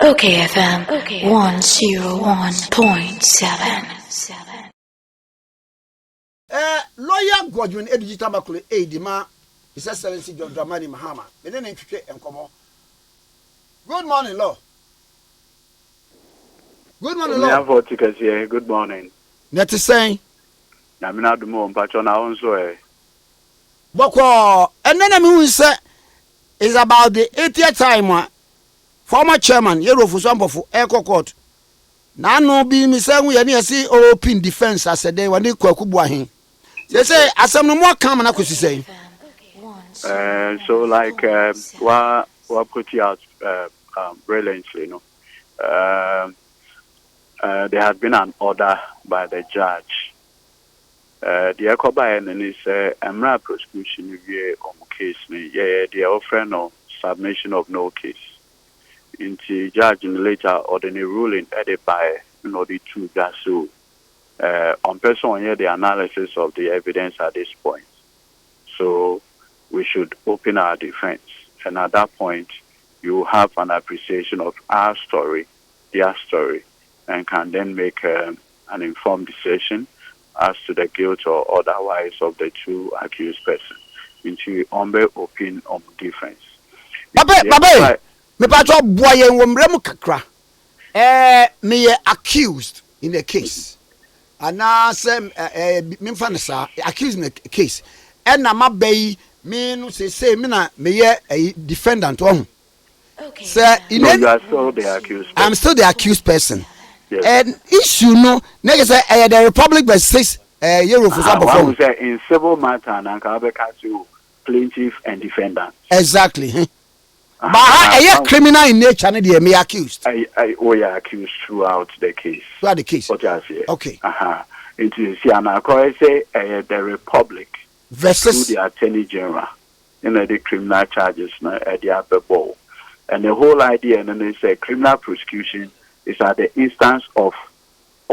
okayfm 101.7. Lawyer Godwin Edgy Tamakloe Dima is Excellency John Dramani Mahama. Good morning, Law. Good morning, Law. Good morning. Net is saying, Namina Dumo, Patrona Onso. Boko, and then I mean, say, is about the 80th time. Former chairman, Ofosu Ampofo, Echo Court. Now, no be me saying we are see open defense as a day when they Kwaku Boahen. They say, as some more common, I could say. So, like, what put you out brilliantly, there had been an order by the judge. The Echo Boahen is a prosecution review on case. They are offering no submission of no case. Into judge in later ordinary ruling added by the two guys who on person here the analysis of the evidence at this point. So we should open our defense, and at that point you have an appreciation of our story, their story, and can then make an informed decision as to the guilt or otherwise of the two accused persons. Into open defense. Babe. Me patro boyen wo mrem kakra me accused in the case ana say me mfa ne sa accused in the case and na mabay me no say me na me ye defendant on say you are still the accused person. I'm still the accused person. Yes. And issue no nigga say the republic versus Ofosu Ampofo say in civil matter and can be catch plaintiff and defendant exactly. But I criminal in nature, and they may accused. We are accused throughout the case. Throughout the case. What I say. Okay. It is say the Republic versus the Attorney General in the criminal charges at the upper bowl, and the whole idea and then they say criminal prosecution is at the instance of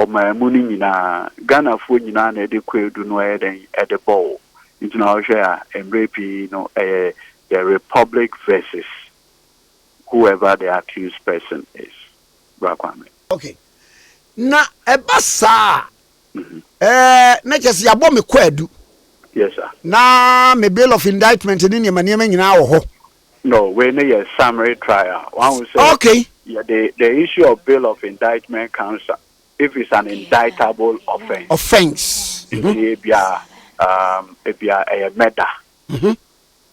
my money in Ghana for you know the do no at the bowl. Into now share and the Republic versus whoever the accused person is. Okay. Na ebasa na just yabo me kwadu. Yes, sir. Na me bill of indictment ni nyama nyina wo ho. No, when a summary trial. One will say okay. Yeah, the issue of bill of indictment counts if it's an indictable offense. Offense. If you are a murder.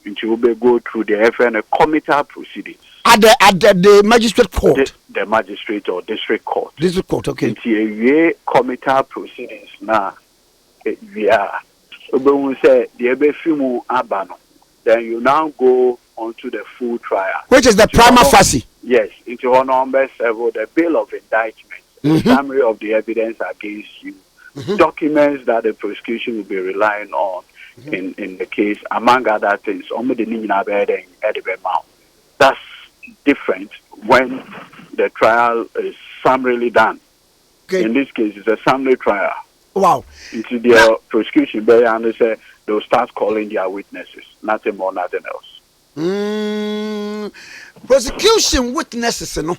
It will go through the FN committal proceedings. At the magistrate court. The magistrate or district court. District court, okay. It's a committal proceedings now. We are. We say the abano. Then you now go onto the full trial. Which is the prima facie. Yes, into honor several the bill of indictment, the summary of the evidence against you, documents that the prosecution will be relying on. In the case, among other things, that's different when the trial is summarily done. Okay. In this case, it's a summary trial. Wow. Into the prosecution, and they say they'll start calling their witnesses, nothing more, nothing else. Prosecution witnesses, no.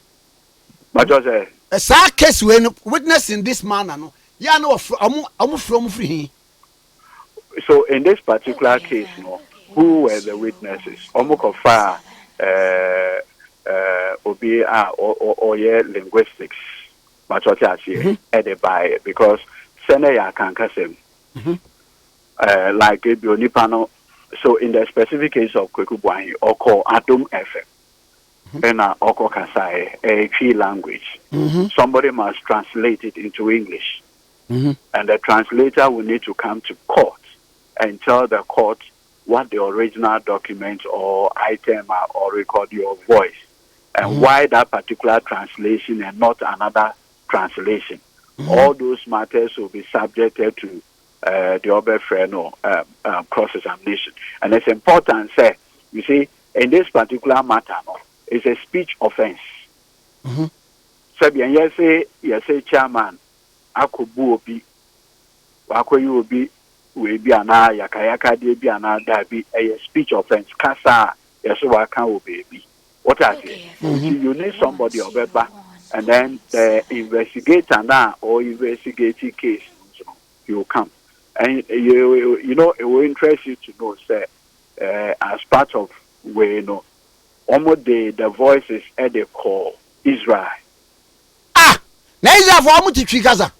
But just a sad case when witness in this manner, no. Yeah, no, I'm from free. So in this particular case, who were the witnesses? Omokofa, linguistics, but what I say, by because Seneca can kasem, like Nipano. So in the specific case of Kwaku Boahen, Oko Adum FM, and Oko Kasai, a key language. Somebody must translate it into English, and the translator will need to come to court and tell the court what the original document or item or record your voice and why that particular translation and not another translation. All those matters will be subjected to the other cross-examination. And it's important, say, you see, in this particular matter, it's a speech offense. So, you say, chairman, Akubu Obi, we be an yakayaka de be an dabi a speech offense kasa yeso waka wo baby What I say? You need somebody or better, and then the investigator now or investigating case, you will come, and you know it will interest you to know, say, as part of where you know, almost the voices at the call Israel. Ah, na Israel for almost three gaza.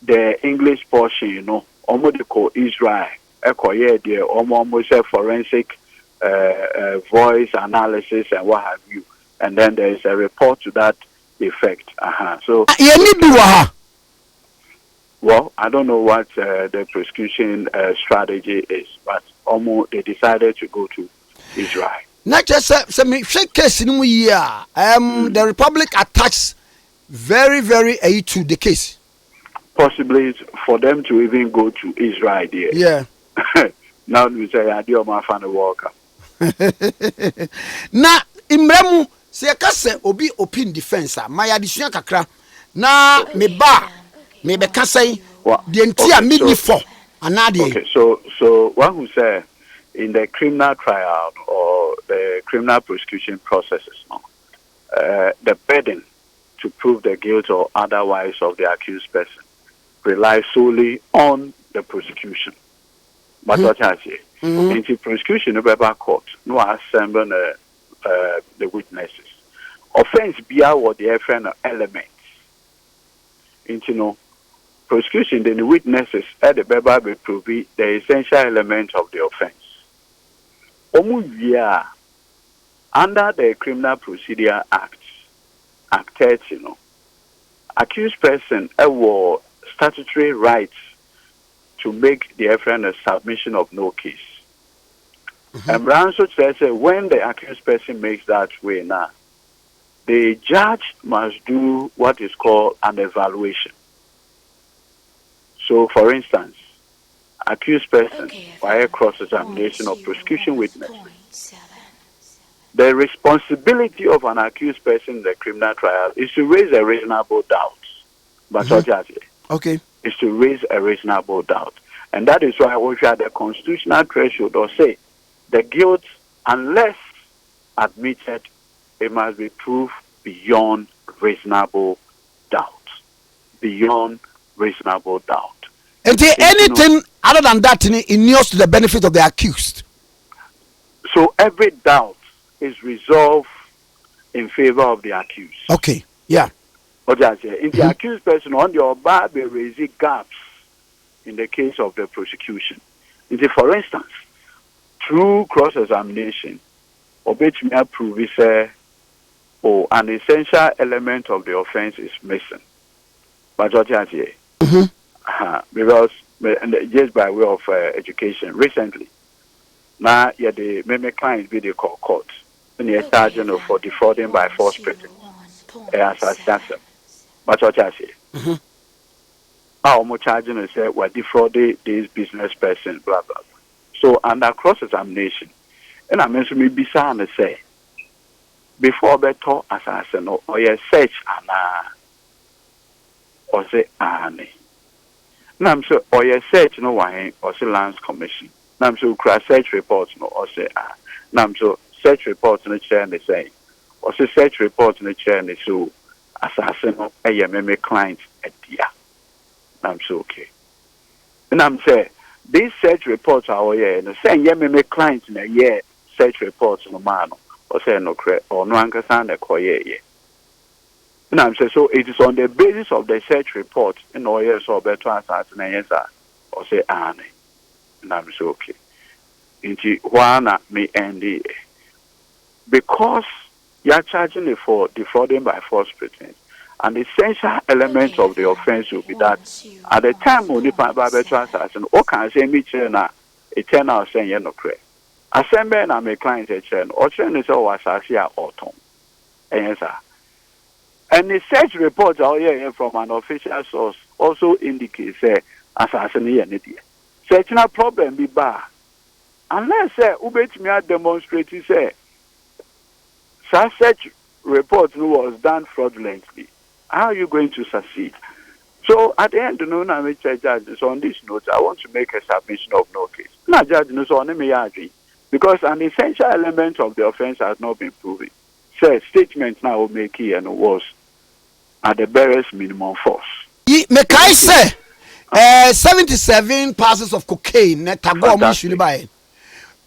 The English portion, you know, almost they call Israel. Echo yeah, the almost a forensic voice analysis and what have you, and then there is a report to that effect. So you need to waha. Well, I don't know what the prosecution strategy is, but almost they decided to go to Israel. Not just some case in the Republic attacks very to the case. Possibly for them to even go to Israel there. Yeah. Now we say I do my fan walker. Na imremu se kase obi open defense my addition kakra na me ba me be kasai the entire mini for anade. Okay, so one who say in the criminal trial or the criminal prosecution processes, the burden to prove the guilt or otherwise of the accused person relies solely on the prosecution. But what I say, in the prosecution of a court, no assemble the witnesses. Offense be our the different elements. Into no prosecution, then the witnesses at the Bible will prove the essential element of the offense. Under the Criminal Procedure Act, Act 30, accused person have statutory rights to make the different submission of no case. And Brown says when the accused person makes that way now, the judge must do what is called an evaluation. So, for instance, accused person via cross-examination of prosecution witnesses. The responsibility of an accused person in the criminal trial is to raise a reasonable doubt. But okay, is to raise a reasonable doubt, and that is why we have the constitutional threshold or say the guilt, unless admitted, it must be proved beyond reasonable doubt. Beyond reasonable doubt. And anything other than that inures to the benefit of the accused. So every doubt is resolved in favor of the accused. Okay, yeah. What I say, in the accused person on the bar be raising gaps in the case of the prosecution. For instance, through cross-examination, obey me prove say, an essential element of the offense is missing. But what I say, because just by way of education, recently, now the meme client be the court, and you're charging for defrauding by force pretense. But what I say, how much charging is say we're defrauding this business person, blah blah blah. So under cross-examination, and I mentioned me beside and say before better assassin or your search or say now I'm so or your search no why or say lands commission. Now I'm so cross search reports no or say now I'm so search reports in the chair and they say or say search reports in the chair and they so assassin a meme client at dia. I'm so okay. And I'm say these search reports are and say meme clients in a year search reports no man or say no credit or no ankasan a koye. And I'm saying so it is on the basis of the search report in all years or better assassin or say and I'm so okay. Into one me and because you're charging it for defrauding by false pretense. And the essential element of the offense will be that at the time when you find better assassin, or can say me chena, a 10 hours saying no credit. Assemble and I'm a client a chain, or chain is always assassin or tom. And the search reports are here from an official source also indicates assassin here. Such a problem be bad. Unless ubet me demonstrate say such report was done fraudulently. How are you going to succeed? So at the end, judges on this note, I want to make a submission of no case. Now, judge knows on me agree. because an essential element of the offense has not been proven. So statement now will make it and was at the barest minimum force. Make I say 77 parcels of cocaine ne tago mo shuli bae.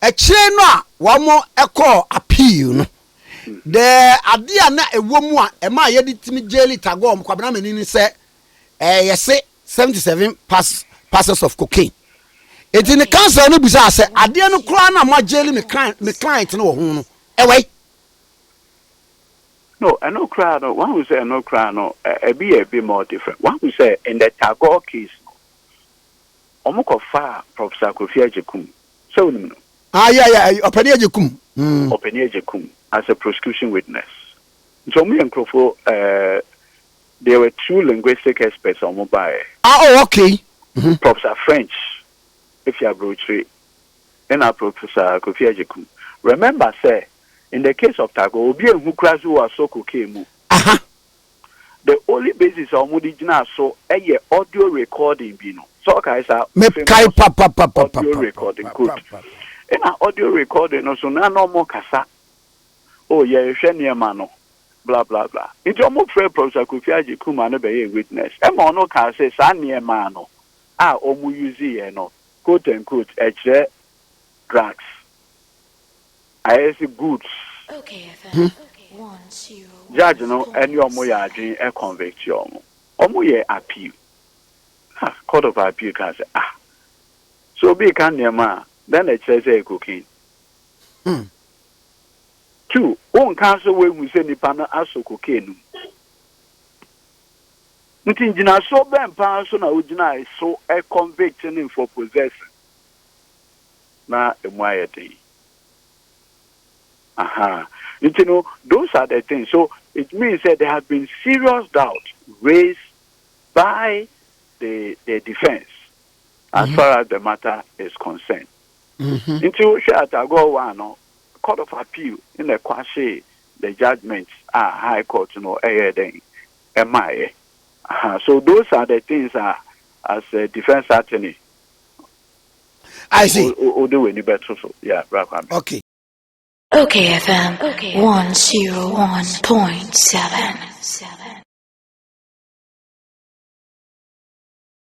E kire no a wo mo ekọ appeal no. The idea na ewo mu a e ma ye di timi jail tago mo kwabena mani ni say yese 77 parcels of cocaine. It in the council no busa say ade no kura na ma jail me client no wo hu no. Ewe no, I know crowd. One who say no crowd. No, a bit more different. One who say in the Tagore case, Omoko fa Professor Kofi Ajekum. So no. Yeah. Openia Ajekum. Openia Ajekum as a prosecution witness. So me and Krofo, there were two linguistic experts on mobile. Oh, okay. Professor French, if you are broadly, and our Professor Kofi Ajekum. Remember, say. In the case of Tago, Obi and Hukrazu was so cocaine. The only basis of Mudijina so a audio recording bino. So Kaisa audio recording good. In an audio recording also no more kasa. Oh yeah, you share near mano. Blah blah blah. It's almost fair Professor Kofi Ajekum and be a witness. Emma no can say san near mano. Omu use no quote unquote drugs. I see goods. okayfm. Judge no any omo ya adwin e convict you omo ye appeal. Court of appeal can say so be can nema then it says cocaine. Two, one council we mu say nipa na aso cocaine. Nti njina so ben pa so na ojina so e convicting him for possession. Na emu ayete. You know, those are the things. So it means that there have been serious doubt raised by the defense as far as the matter is concerned. Until Shatago one Court of Appeal in the Kwashe, the judgments are High Court, MIA. So those are the things as a defense attorney. I see. Or do any better so yeah, okay. okayfm 101.7